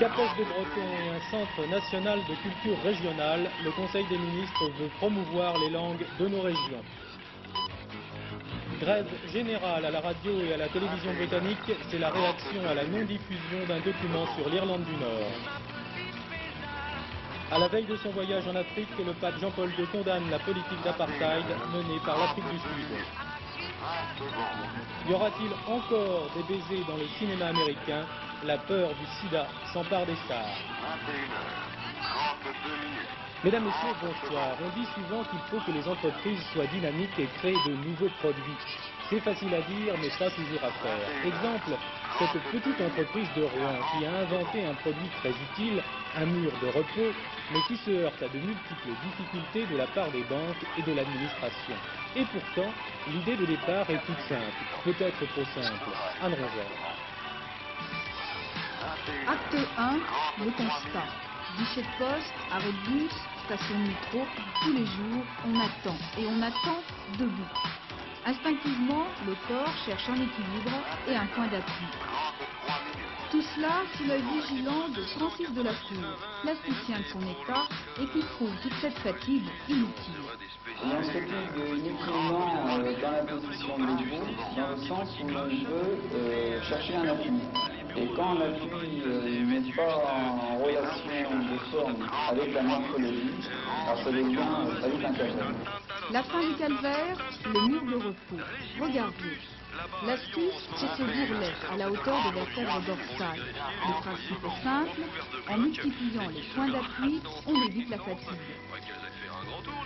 CAPES de Breton et un centre national de culture régionale, le Conseil des ministres veut promouvoir les langues de nos régions. Grève générale à la radio et à la télévision britannique, c'est la réaction à la non-diffusion d'un document sur l'Irlande du Nord. À la veille de son voyage en Afrique, le pape Jean-Paul II condamne la politique d'apartheid menée par l'Afrique du Sud. Y aura-t-il encore des baisers dans le cinéma américain? La peur du sida s'empare des stars. Mesdames, Messieurs, bonsoir. On dit souvent qu'il faut que les entreprises soient dynamiques et créent de nouveaux produits. C'est facile à dire, mais pas toujours à faire. Exemple, cette petite entreprise de Rouen qui a inventé un produit très utile, un mur de repos, mais qui se heurte à de multiples difficultés de la part des banques et de l'administration. Et pourtant, l'idée de départ est toute simple, peut-être trop simple. Anne Rongeur. Acte 1, le constat. Guichet de poste, arrêt de bus, station de métro, tous les jours, on attend. Et on attend debout. Instinctivement, le corps cherche un équilibre et un point d'appui. Tout cela sous l'œil vigilant de Francis Delacour, plasticien de son état et qui trouve toute cette fatigue inutile. On se fatigue inutilement dans la position de l'épaule, dans le sens où on veut chercher un appui. Et quand l'appui n'est pas en relation de forme avec la morphologie, alors ça devient très vite un calvaire. La fin du calvaire, le mur de repos. Regardez. L'astuce, c'est ce bourrelet à la hauteur de la vertèbre dorsale. Le principe est simple, en multipliant les points d'appui, on évite la fatigue.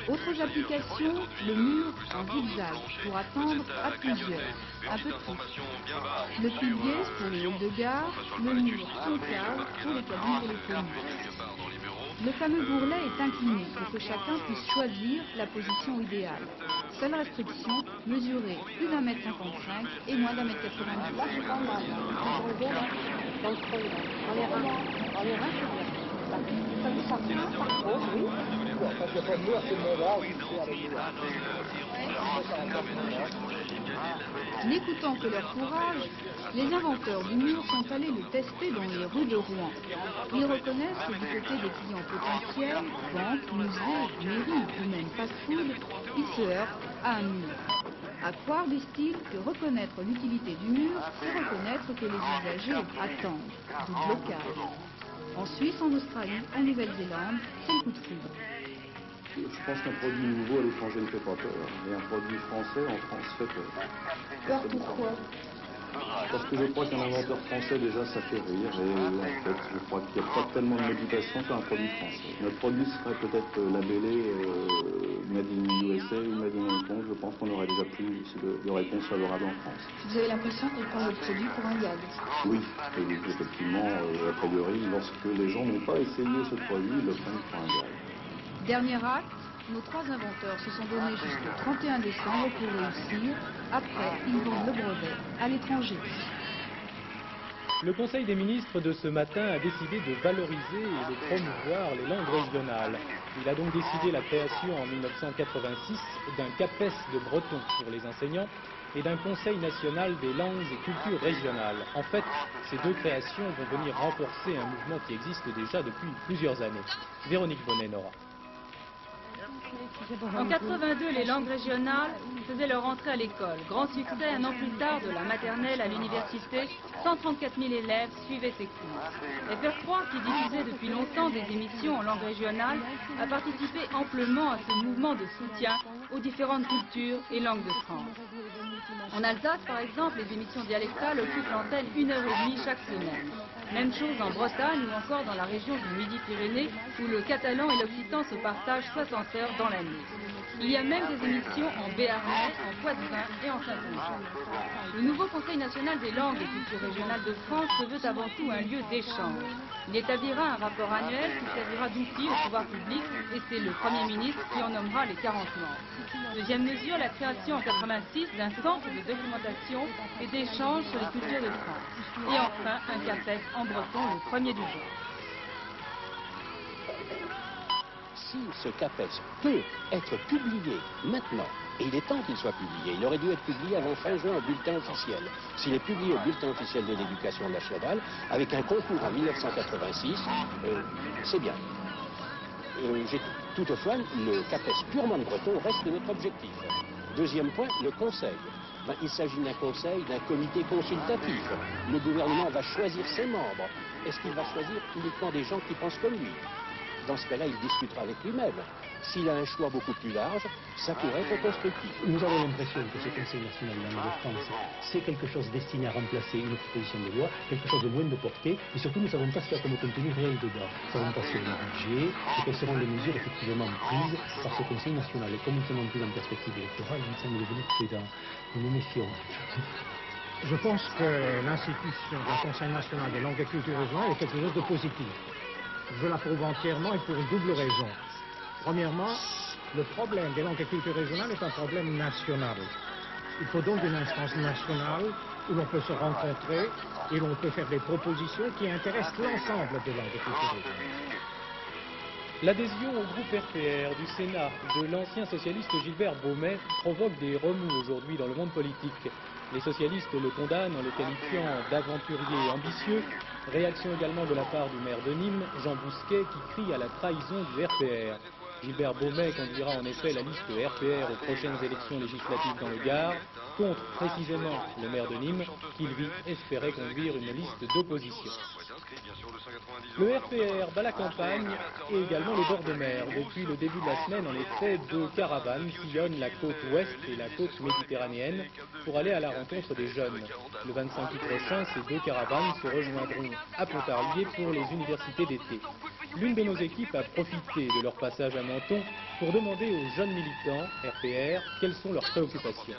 Autres applications, le mur en zigzag pour attendre à plusieurs, un peu triste. Le pilier pour les halls de gare, le mur concave pour les cabines téléphoniques. Le fameux bourrelet est incliné pour que chacun puisse choisir la position idéale. Seule restriction, mesurer plus d'1,55 m et moins d'1,90 m. Là, c'est pas mal. On est bien là, dans le creux, là. On est rein, c'est bien. Ça tient par contre, oui. Parce qu'il n'y a pas de mur, c'est le même âge, c'est avec N'écoutant que leur courage, les inventeurs du mur sont allés le tester dans les rues de Rouen. Ils reconnaissent que du côté des clients potentiels, banques, musées, mairies ou même fast-food, ils se heurtent à un mur. À croire, disent-ils, que reconnaître l'utilité du mur, c'est reconnaître que les usagers attendent, du blocage. En Suisse, en Australie, en Nouvelle-Zélande, c'est le coup de foudre. Je pense qu'un produit nouveau à l'étranger ne fait pas peur. Et un produit français en France fait peur. Peur pourquoi? Parce que je crois qu'un inventeur français, déjà, ça fait rire. Et en fait, je crois qu'il n'y a pas tellement de motivation qu'un produit français. Notre produit serait peut-être labellé Made in USA ou Made in Hong Kong. Je pense qu'on aurait déjà plus de réponses favorables en France. Vous avez l'impression qu'ils prennent le produit pour un gag? Oui, effectivement, a priori, lorsque les gens n'ont pas essayé ce produit, ils le prennent pour un gag. Dernier acte, nos trois inventeurs se sont donnés jusqu'au 31 décembre pour réussir. Après, ils vendent le brevet à l'étranger. Le Conseil des ministres de ce matin a décidé de valoriser et de promouvoir les langues régionales. Il a donc décidé la création en 1986 d'un CAPES de Breton pour les enseignants et d'un Conseil national des langues et cultures régionales. En fait, ces deux créations vont venir renforcer un mouvement qui existe déjà depuis plusieurs années. Véronique Bonnet-Nora. En 82, les langues régionales faisaient leur entrée à l'école. Grand succès, un an plus tard, de la maternelle à l'université, 134 000 élèves suivaient ces cours. FR3, qui diffusait depuis longtemps des émissions en langue régionale, a participé amplement à ce mouvement de soutien aux différentes cultures et langues de France. En Alsace, par exemple, les émissions dialectales occupent l'antenne 1h30 chaque semaine. Même chose en Bretagne ou encore dans la région du Midi-Pyrénées, où le catalan et l'occitan se partagent 60 heures dans l'année. Il y a même des émissions en béarnais, en poitevin et en saint-ongeais. Le nouveau Conseil national des langues et cultures régionales de France se veut avant tout un lieu d'échange. Il établira un rapport annuel qui servira d'outil au pouvoir public et c'est le Premier ministre qui en nommera les 40 membres. Deuxième mesure, la création en 86 d'un centre de documentation et d'échange sur les cultures de France. Et enfin, un CAPES en breton, le premier du genre. si ce CAPES peut être publié maintenant, et il est temps qu'il soit publié, il aurait dû être publié avant fin juin au bulletin officiel. S'il est publié au bulletin officiel de l'éducation nationale, avec un concours en 1986, c'est bien. Toutefois, le CAPES purement breton reste notre objectif. Deuxième point, le conseil. Il s'agit d'un conseil, d'un comité consultatif. Le gouvernement va choisir ses membres. Est-ce qu'il va choisir uniquement des gens qui pensent comme lui? Dans ce cas-là, il discutera avec lui-même. S'il a un choix beaucoup plus large, ça pourrait être constructif. Nous avons l'impression que ce Conseil national de la langue de France, c'est quelque chose destiné à remplacer une proposition de loi, quelque chose de moins de portée, et surtout nous ne savons pas ce qu'il y a comme contenu réel dedans. Nous ne savons pas sur le budget, et quelles seront les mesures effectivement prises par ce Conseil national. Et comme nous sommes plus en perspective électorale, il me semble devenir prudent. Nous nous méfions. Je pense que l'institution du Conseil national des langues et cultures régionales est quelque chose de positif. Je l'approuve entièrement et pour une double raison. Premièrement, le problème des langues et cultures régionales est un problème national. Il faut donc une instance nationale où l'on peut se rencontrer et l'on peut faire des propositions qui intéressent l'ensemble des langues et cultures régionales. L'adhésion au groupe RPR du Sénat de l'ancien socialiste Gilbert Baumet provoque des remous aujourd'hui dans le monde politique. Les socialistes le condamnent en le qualifiant d'aventurier ambitieux. Réaction également de la part du maire de Nîmes, Jean Bousquet, qui crie à la trahison du RPR. Gilbert Baumet conduira en effet la liste RPR aux prochaines élections législatives dans le Gard, contre précisément le maire de Nîmes, qui lui espérait conduire une liste d'opposition. Le RPR bat la campagne et également les bords de mer. Depuis le début de la semaine, en effet, deux caravanes sillonnent la côte ouest et la côte méditerranéenne pour aller à la rencontre des jeunes. Le 25 août prochain, ces deux caravanes se rejoindront à Pontarlier pour les universités d'été. L'une de nos équipes a profité de leur passage à Menton pour demander aux jeunes militants RPR quelles sont leurs préoccupations.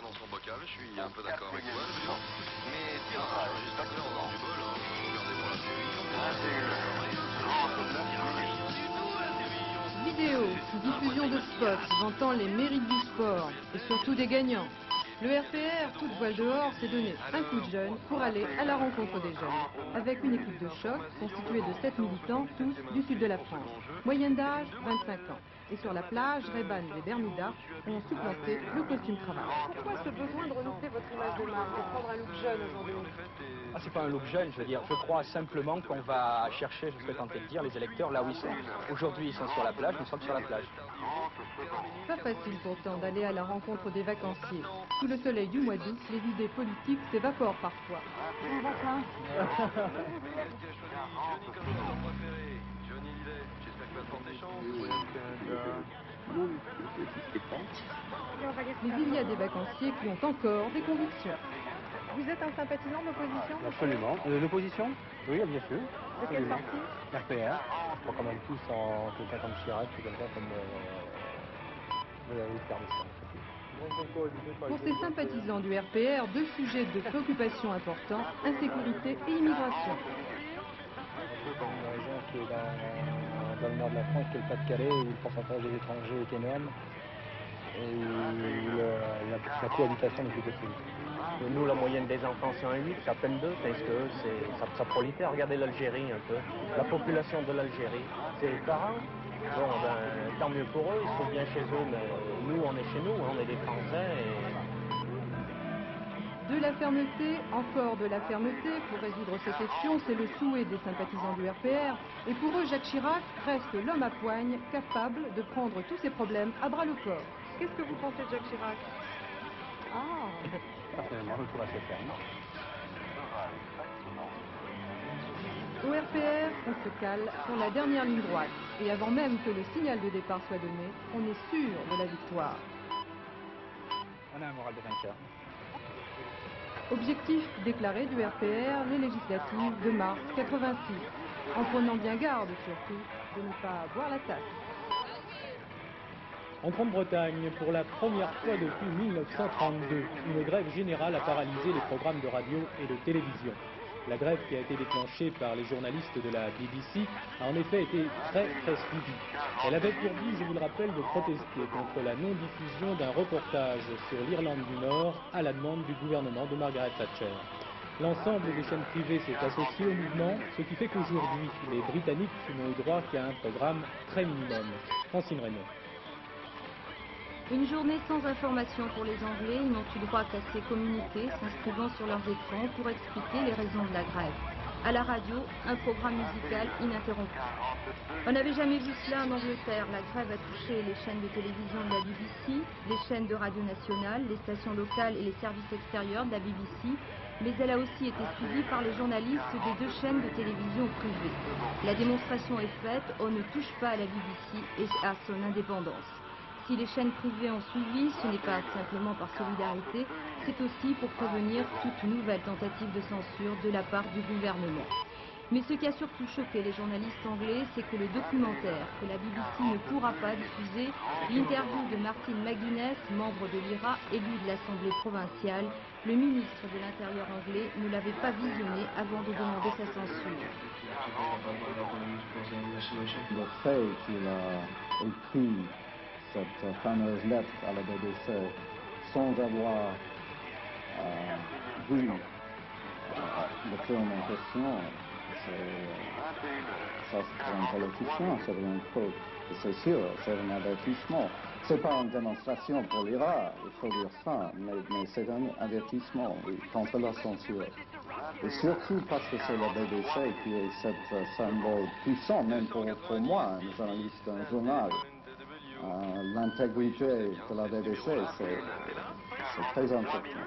Vidéos, diffusion de spots vantant les mérites du sport et surtout des gagnants. Le RPR, toute voile dehors, s'est donné un coup de jeune pour aller à la rencontre des jeunes, avec une équipe de choc constituée de 7 militants, tous du sud de la France. Moyenne d'âge, 25 ans. Et sur la plage, Reban et Bermuda ont supplanté le costume cravate. Pourquoi ce besoin de renouveler votre image de marque, de prendre un look jeune aujourd'hui? C'est pas un look jeune, je veux dire. Je crois simplement qu'on va chercher, je serais tenté de dire, les électeurs là où ils sont. Aujourd'hui, ils sont sur la plage, nous sommes sur la plage. Pas facile pourtant d'aller à la rencontre des vacanciers. Sous le soleil du mois d'août, les idées politiques s'évaporent parfois. Mais il y a des vacanciers qui ont encore des convictions. Vous êtes un sympathisant de l'opposition? Absolument. L'opposition? Oui, bien sûr. De quel parti? RPR. Pas quand même tous en quelqu'un comme Chirac, ou quelqu'un comme Pour ces sympathisants du RPR, deux sujets de préoccupation importants, insécurité et immigration. Une région qui est dans le nord de la France, qui est le Pas-de-Calais, où le pourcentage des étrangers est énorme et où la cohabitation n'est plus possible. Nous, la moyenne des enfants, c'est 1,8, c'est à peine 2, parce que ça prolifère. Regardez l'Algérie un peu. La population de l'Algérie, c'est les parents. Bon, tant mieux pour eux, ils sont bien chez eux, mais nous, on est chez nous, on est des Français. De la fermeté, encore de la fermeté. Pour résoudre ces questions, c'est le souhait des sympathisants du RPR. Et pour eux, Jacques Chirac reste l'homme à poigne, capable de prendre tous ces problèmes à bras le corps. Qu'est-ce que vous pensez de Jacques Chirac? Personnellement, je le trouve assez ferme. Au RPR, on se cale sur la dernière ligne droite. Et avant même que le signal de départ soit donné, on est sûr de la victoire. On a un moral de vainqueur. Objectif déclaré du RPR, les législatives de mars 86. En prenant bien garde surtout de ne pas boire la tasse. En Grande-Bretagne, pour la première fois depuis 1932, une grève générale a paralysé les programmes de radio et de télévision. La grève qui a été déclenchée par les journalistes de la BBC a en effet été très suivie. Elle avait pour but, je vous le rappelle, de protester contre la non-diffusion d'un reportage sur l'Irlande du Nord à la demande du gouvernement de Margaret Thatcher. L'ensemble des chaînes privées s'est associé au mouvement, ce qui fait qu'aujourd'hui, les Britanniques n'ont eu droit qu'à un programme très minimum. Francine Raymond. Une journée sans information pour les Anglais, ils n'ont eu droit qu'à ces communiqués s'inscrivant sur leurs écrans pour expliquer les raisons de la grève. À la radio, un programme musical ininterrompu. On n'avait jamais vu cela en Angleterre. La grève a touché les chaînes de télévision de la BBC, les chaînes de radio nationale, les stations locales et les services extérieurs de la BBC, mais elle a aussi été suivie par les journalistes des 2 chaînes de télévision privées. La démonstration est faite, on ne touche pas à la BBC et à son indépendance. Si les chaînes privées ont suivi, ce n'est pas simplement par solidarité, c'est aussi pour prévenir toute nouvelle tentative de censure de la part du gouvernement. Mais ce qui a surtout choqué les journalistes anglais, c'est que le documentaire que la BBC ne pourra pas diffuser, l'interview de Martin McGuinness, membre de l'IRA, élu de l'Assemblée provinciale, le ministre de l'Intérieur anglais ne l'avait pas visionné avant de demander sa censure. Le fait qu'il a écrit cette fameuse lettre à la BBC sans avoir vu le film en question, ça c'est un politicien, c'est une faute, c'est sûr, c'est un avertissement. C'est pas une démonstration pour l'IRA, il faut dire ça, mais c'est un avertissement contre la censure. Et surtout parce que c'est la BBC qui est cette symbole puissant, même pour moi, un journaliste, un journal. L'intégrité de la BBC, c'est très important.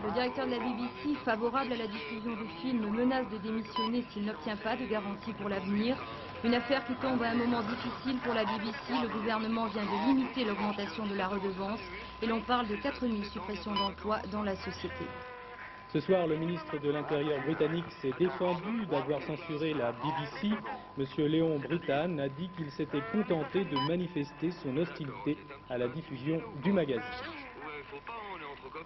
Le directeur de la BBC, favorable à la diffusion du film, menace de démissionner s'il n'obtient pas de garantie pour l'avenir. Une affaire qui tombe à un moment difficile pour la BBC. Le gouvernement vient de limiter l'augmentation de la redevance et l'on parle de 4000 suppressions d'emplois dans la société. Ce soir, le ministre de l'Intérieur britannique s'est défendu d'avoir censuré la BBC. Monsieur Léon Brittan a dit qu'il s'était contenté de manifester son hostilité à la diffusion du magazine.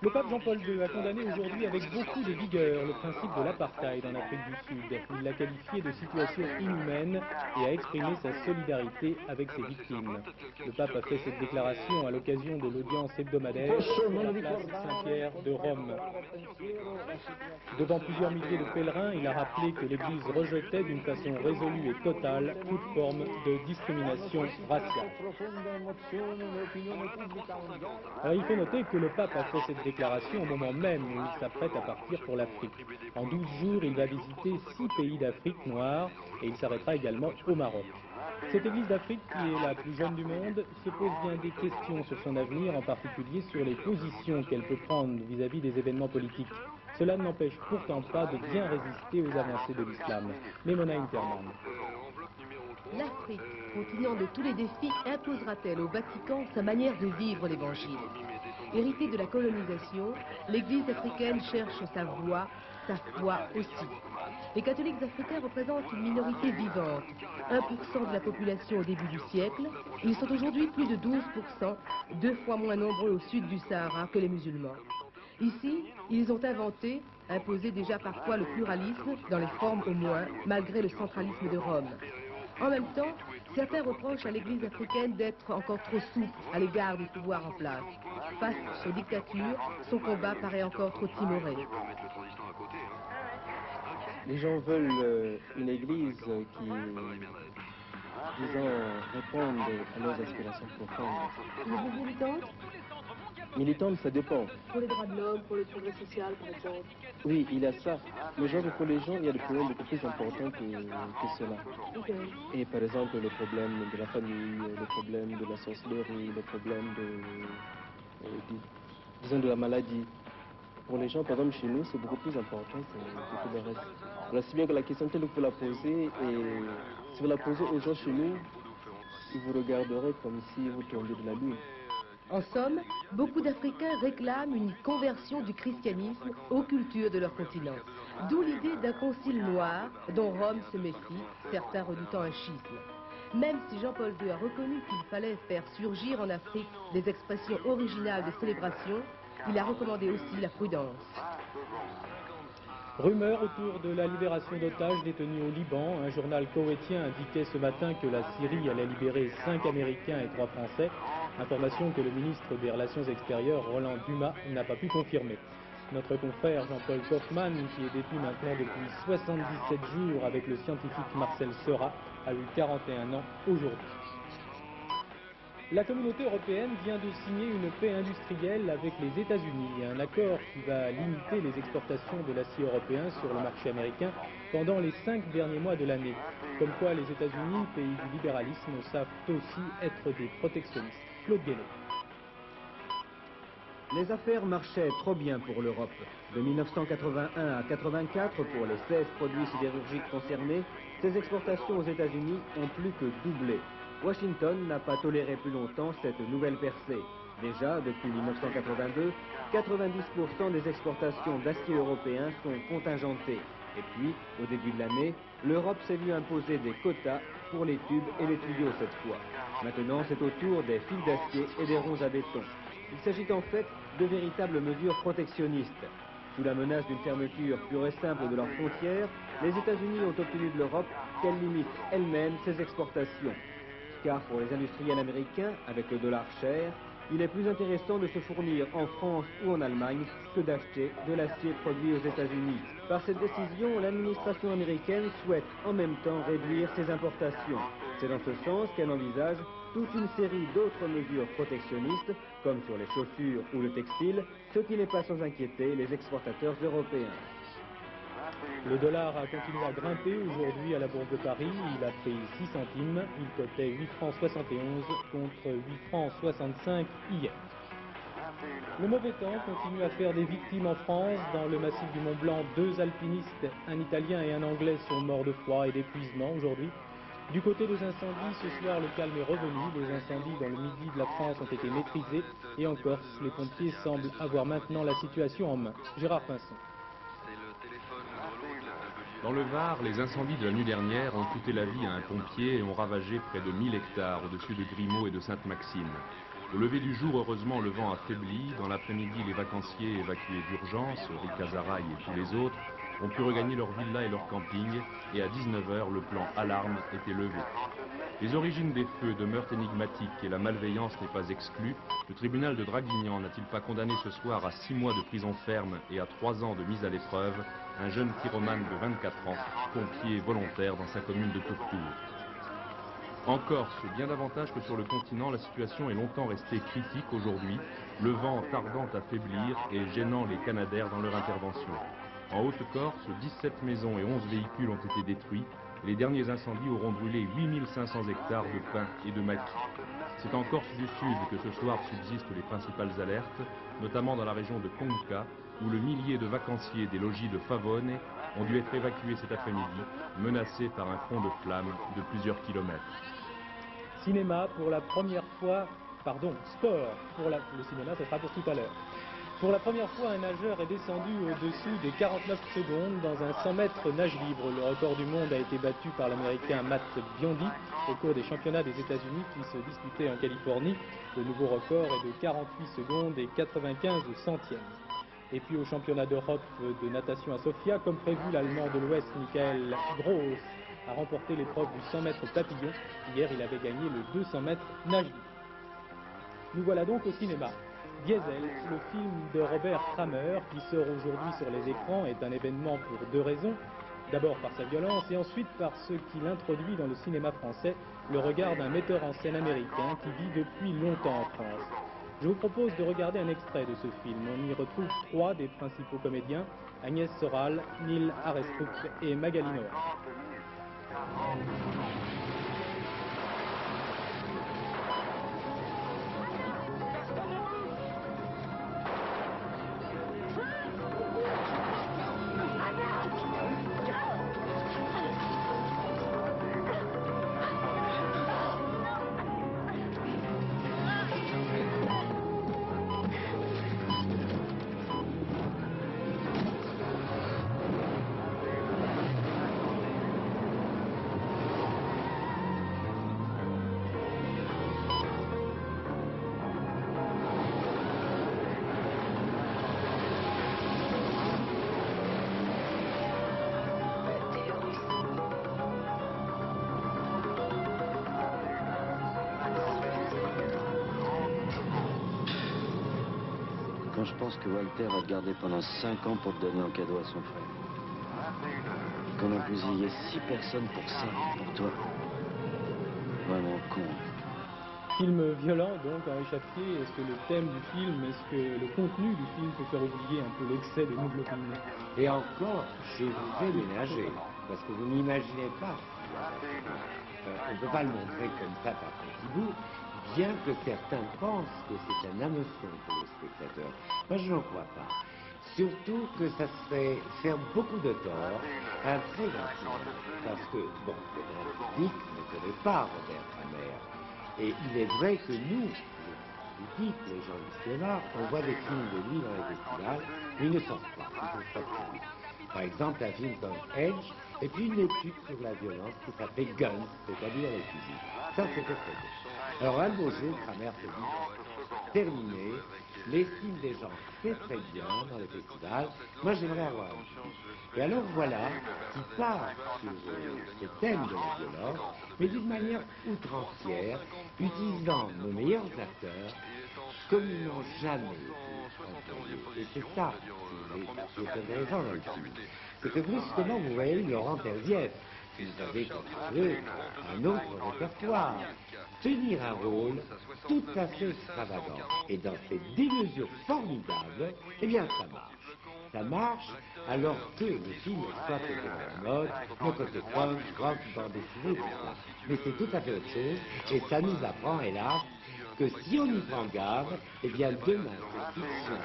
Le pape Jean-Paul II a condamné aujourd'hui avec beaucoup de vigueur le principe de l'apartheid en Afrique du Sud. Il l'a qualifié de situation inhumaine et a exprimé sa solidarité avec ses victimes. Le pape a fait cette déclaration à l'occasion de l'audience hebdomadaire sur la place Saint-Pierre de Rome. Devant plusieurs milliers de pèlerins, il a rappelé que l'Église rejetait d'une façon résolue et totale toute forme de discrimination raciale. Alors il faut noter que le pape a fait cette déclaration au moment même où il s'apprête à partir pour l'Afrique. En 12 jours, il va visiter 6 pays d'Afrique noire et il s'arrêtera également au Maroc. Cette Église d'Afrique, qui est la plus jeune du monde, se pose bien des questions sur son avenir, en particulier sur les positions qu'elle peut prendre vis-à-vis des événements politiques. Cela ne l'empêche pourtant pas de bien résister aux avancées de l'islam. Memona Interman. L'Afrique, continent de tous les défis, imposera-t-elle au Vatican sa manière de vivre l'Évangile? Héritée de la colonisation, l'Église africaine cherche sa voie, sa foi aussi. Les catholiques africains représentent une minorité vivante, 1% de la population au début du siècle. Ils sont aujourd'hui plus de 12%, 2 fois moins nombreux au sud du Sahara que les musulmans. Ici, ils ont inventé, imposé déjà parfois le pluralisme, dans les formes au moins, malgré le centralisme de Rome. En même temps, certains reprochent à l'Église africaine d'être encore trop souple à l'égard du pouvoir en place. Face aux dictatures, son combat paraît encore trop timoré. Les gens veulent une Église qui, disons, réponde à leurs aspirations profondes. Vous militante? Militante, ça dépend. Pour les droits de l'homme, pour le progrès social, par exemple. Oui, il y a ça. Mais genre, pour les gens, il y a des problèmes beaucoup plus importants que cela. Okay. Et par exemple, le problème de la famille, le problème de la sorcellerie, le problème disons, de la maladie. Pour les gens, par exemple, chez nous, c'est beaucoup plus important que tout le reste. Alors, si bien que la question telle que vous la posez, et si vous la posez aux gens chez nous, ils vous regarderaient comme si vous tombiez de la lune. En somme, beaucoup d'Africains réclament une conversion du christianisme aux cultures de leur continent. D'où l'idée d'un concile noir dont Rome se méfie, certains redoutant un schisme. Même si Jean-Paul II a reconnu qu'il fallait faire surgir en Afrique des expressions originales de célébration, il a recommandé aussi la prudence. Rumeur autour de la libération d'otages détenus au Liban. Un journal koweïtien indiquait ce matin que la Syrie allait libérer 5 Américains et 3 Français. Information que le ministre des Relations extérieures, Roland Dumas, n'a pas pu confirmer. Notre confrère Jean-Paul Kaufmann, qui est détenu maintenant depuis 77 jours avec le scientifique Marcel Seurat, a eu 41 ans aujourd'hui. La communauté européenne vient de signer une paix industrielle avec les États-Unis, un accord qui va limiter les exportations de l'acier européen sur le marché américain pendant les 5 derniers mois de l'année. Comme quoi les États-Unis, pays du libéralisme, savent aussi être des protectionnistes. Claude Guélet. Les affaires marchaient trop bien pour l'Europe. De 1981 à 1984, pour les 16 produits sidérurgiques concernés, ces exportations aux États-Unis ont plus que doublé. Washington n'a pas toléré plus longtemps cette nouvelle percée. Déjà, depuis 1982, 90% des exportations d'acier européen sont contingentées. Et puis, au début de l'année, l'Europe s'est vue imposer des quotas pour les tubes et les tuyaux cette fois. Maintenant, c'est au tour des fils d'acier et des ronds à béton. Il s'agit en fait de véritables mesures protectionnistes. Sous la menace d'une fermeture pure et simple de leurs frontières, les États-Unis ont obtenu de l'Europe qu'elle limite elle-même ses exportations. Car pour les industriels américains, avec le dollar cher, il est plus intéressant de se fournir en France ou en Allemagne que d'acheter de l'acier produit aux États-Unis. Par cette décision, l'administration américaine souhaite en même temps réduire ses importations. C'est dans ce sens qu'elle envisage toute une série d'autres mesures protectionnistes, comme sur les chaussures ou le textile, ce qui n'est pas sans inquiéter les exportateurs européens. Le dollar a continué à grimper aujourd'hui à la Bourse de Paris. Il a pris 6 centimes. Il cotait 8 francs 71 contre 8 francs 65 hier. Le mauvais temps continue à faire des victimes en France. Dans le massif du Mont Blanc, 2 alpinistes, un Italien et un Anglais, sont morts de froid et d'épuisement aujourd'hui. Du côté des incendies, ce soir, le calme est revenu. Les incendies dans le midi de la France ont été maîtrisés. Et en Corse, les pompiers semblent avoir maintenant la situation en main. Gérard Pinson. Dans le Var, les incendies de la nuit dernière ont coûté la vie à un pompier et ont ravagé près de 1000 hectares au-dessus de Grimaud et de Sainte-Maxime. Au lever du jour, heureusement, le vent a faibli. Dans l'après-midi, les vacanciers évacués d'urgence, Ricazaraï et tous les autres, ont pu regagner leur villa et leur camping, et à 19h, le plan alarme était levé. Les origines des feux demeurent énigmatiques et la malveillance n'est pas exclue. Le tribunal de Draguignan n'a-t-il pas condamné ce soir à 6 mois de prison ferme et à 3 ans de mise à l'épreuve un jeune pyromane de 24 ans, pompier volontaire dans sa commune de Tourcourt? En Corse, bien davantage que sur le continent, la situation est longtemps restée critique aujourd'hui, le vent tardant à faiblir et gênant les Canadaires dans leur intervention. En Haute-Corse, 17 maisons et 11 véhicules ont été détruits. Les derniers incendies auront brûlé 8500 hectares de pins et de maquis. C'est en Corse du Sud que ce soir subsistent les principales alertes, notamment dans la région de Conca, où le millier de vacanciers des logis de Favone ont dû être évacués cet après-midi, menacés par un front de flammes de plusieurs kilomètres. Cinéma pour la première fois, sport pour le cinéma, ça sera pour tout à l'heure. Pour la première fois, un nageur est descendu au-dessous des 49 secondes dans un 100 mètres nage libre. Le record du monde a été battu par l'Américain Matt Biondi au cours des championnats des États-Unis qui se disputaient en Californie. Le nouveau record est de 48 secondes et 95 centièmes. Et puis au championnat d'Europe de natation à Sofia, comme prévu, l'Allemand de l'Ouest, Michael Gross, a remporté l'épreuve du 100 mètres papillon. Hier, il avait gagné le 200 mètres nage libre. Nous voilà donc au cinéma. Diesel, le film de Robert Kramer, qui sort aujourd'hui sur les écrans, est un événement pour 2 raisons. D'abord par sa violence et ensuite par ce qu'il introduit dans le cinéma français, le regard d'un metteur en scène américain qui vit depuis longtemps en France. Je vous propose de regarder un extrait de ce film. On y retrouve 3 des principaux comédiens, Agnès Soral, Neil Arestrup et Magali Noël. Franchement, je pense que Walter va te garder pendant 5 ans pour te donner en cadeau à son frère. Qu'on a bousillé 6 personnes pour ça, pour toi. Vraiment con. Film violent donc, Henri Chaptier. Est-ce que le thème du film, est-ce que le contenu du film peut faire oublier un peu l'excès d'hémoglobine? Et encore, je vous fais ménager, parce que vous n'imaginez pas. On ne peut pas le montrer comme ça par petits bouts, bien que certains pensent que c'est un hameçon pour le spectateur. Moi, je n'en crois pas. Surtout que ça serait faire beaucoup de tort à un très grand film. Parce que, bon, le grand public ne connaît pas Robert Kramer. Et il est vrai que nous, le public, les gens du cinéma, on voit des films de lui dans les festivals, mais ils ne sortent pas, ils ne trouvent pas de public. Par exemple, un film comme Edge, et puis une étude sur la violence qui s'appelait Guns, c'est-à-dire les fusils. Ça, c'était très bien. Alors un beau jour, Kramer se dit, terminé, les films des gens, c'est très bien dans les festivals, moi j'aimerais avoir un film. Et alors voilà, qui part sur ce thème de la violence, mais d'une manière outrancière, utilisant nos meilleurs acteurs comme ils n'ont jamais été employés. Et c'est ça qui est intéressant dans le film. C'est que brusquement, vous voyez Laurent Terzieff, qui nous avait contribué à un autre répertoire, tenir un rôle tout à fait extravagant. Et dans cette démesure formidable, eh bien ça marche. Ça marche alors que le film exploite le mode, le côté punk, rock, bande dessinée, tout ça. Mais c'est tout à fait autre chose, et ça nous apprend, hélas, que si on y prend garde, eh bien demain, cette fiction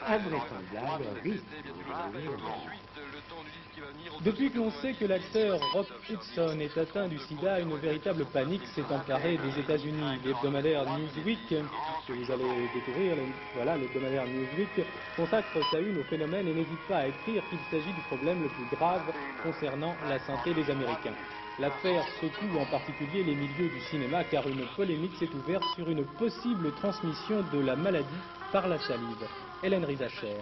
invraisemblable risque de devenir réalité. Depuis que l'on sait que l'acteur Rock Hudson est atteint du sida, une véritable panique s'est emparée des États-Unis. L'hebdomadaire Newsweek, que vous allez découvrir, l'hebdomadaire Newsweek consacre sa une au phénomène et n'hésite pas à écrire qu'il s'agit du problème le plus grave concernant la santé des Américains. L'affaire secoue en particulier les milieux du cinéma car une polémique s'est ouverte sur une possible transmission de la maladie par la salive. Hélène Rizacher.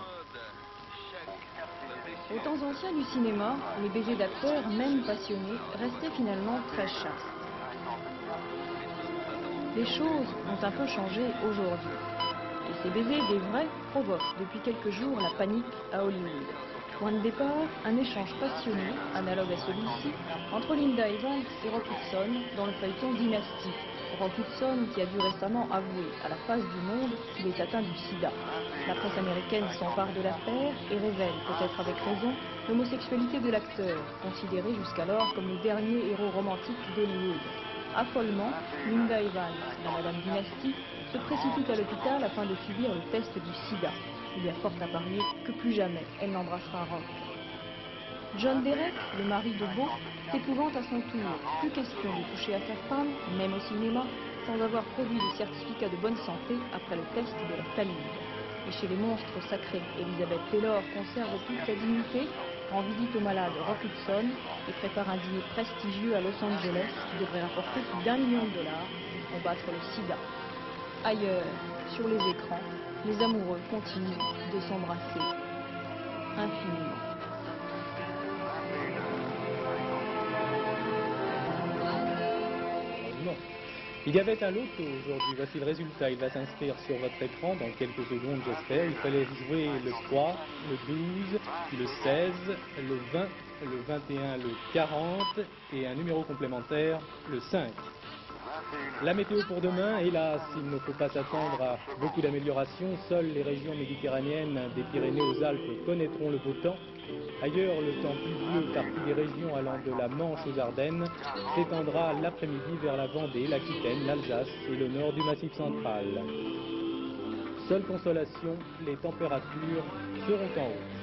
Aux temps anciens du cinéma, les baisers d'acteurs, même passionnés, restaient finalement très chastes. Les choses ont un peu changé aujourd'hui. Et ces baisers des vrais provoquent depuis quelques jours la panique à Hollywood. Point de départ, un échange passionné, analogue à celui-ci, entre Linda Evans et Rock Hudson dans le feuilleton Dynasty. Rock Hudson qui a dû récemment avouer à la face du monde qu'il est atteint du sida. La presse américaine s'empare de l'affaire et révèle, peut-être avec raison, l'homosexualité de l'acteur, considéré jusqu'alors comme le dernier héros romantique d'Hollywood. Affolement, Linda Evans, la Madame Dynasty, se précipite à l'hôpital afin de subir le test du sida. Il y a fort à parier que plus jamais elle n'embrassera Rock. John Derek, le mari de Beau, s'épouvante à son tour. Plus question de toucher à sa femme, même au cinéma, sans avoir produit de certificat de bonne santé après le test de la salive. Et chez les monstres sacrés, Elizabeth Taylor conserve toute sa dignité, rend visite au malade Rock Hudson et prépare un dîner prestigieux à Los Angeles qui devrait rapporter plus d'1 million de dollars pour combattre le sida. Ailleurs, sur les écrans, les amoureux continuent de s'embrasser infiniment. Il y avait un loto aujourd'hui, voici le résultat, il va s'inscrire sur votre écran dans quelques secondes j'espère. Il fallait jouer le 3, le 12, puis le 16, le 20, le 21, le 40 et un numéro complémentaire, le 5. La météo pour demain, hélas, il ne faut pas s'attendre à beaucoup d'améliorations. Seules les régions méditerranéennes des Pyrénées aux Alpes connaîtront le beau temps. Ailleurs, le temps pluvieux parti des régions allant de la Manche aux Ardennes s'étendra l'après-midi vers la Vendée, l'Aquitaine, l'Alsace et le nord du Massif central. Seule consolation, les températures seront en hausse.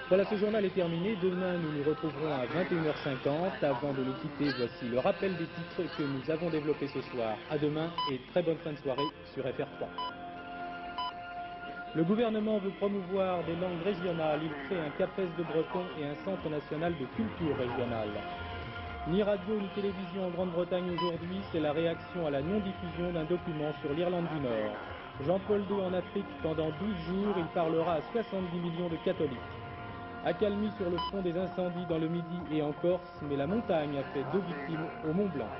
Voilà, ce journal est terminé. Demain, nous nous retrouverons à 21h50. Avant de nous quitter, voici le rappel des titres que nous avons développés ce soir. À demain et très bonne fin de soirée sur FR3. Le gouvernement veut promouvoir des langues régionales. Il crée un CAPES de breton et un centre national de culture régionale. Ni radio ni télévision en Grande-Bretagne aujourd'hui, c'est la réaction à la non-diffusion d'un document sur l'Irlande du Nord. Jean-Paul II en Afrique, pendant 12 jours, il parlera à 70 millions de catholiques. Accalmie sur le front des incendies dans le Midi et en Corse, mais la montagne a fait 2 victimes au Mont Blanc.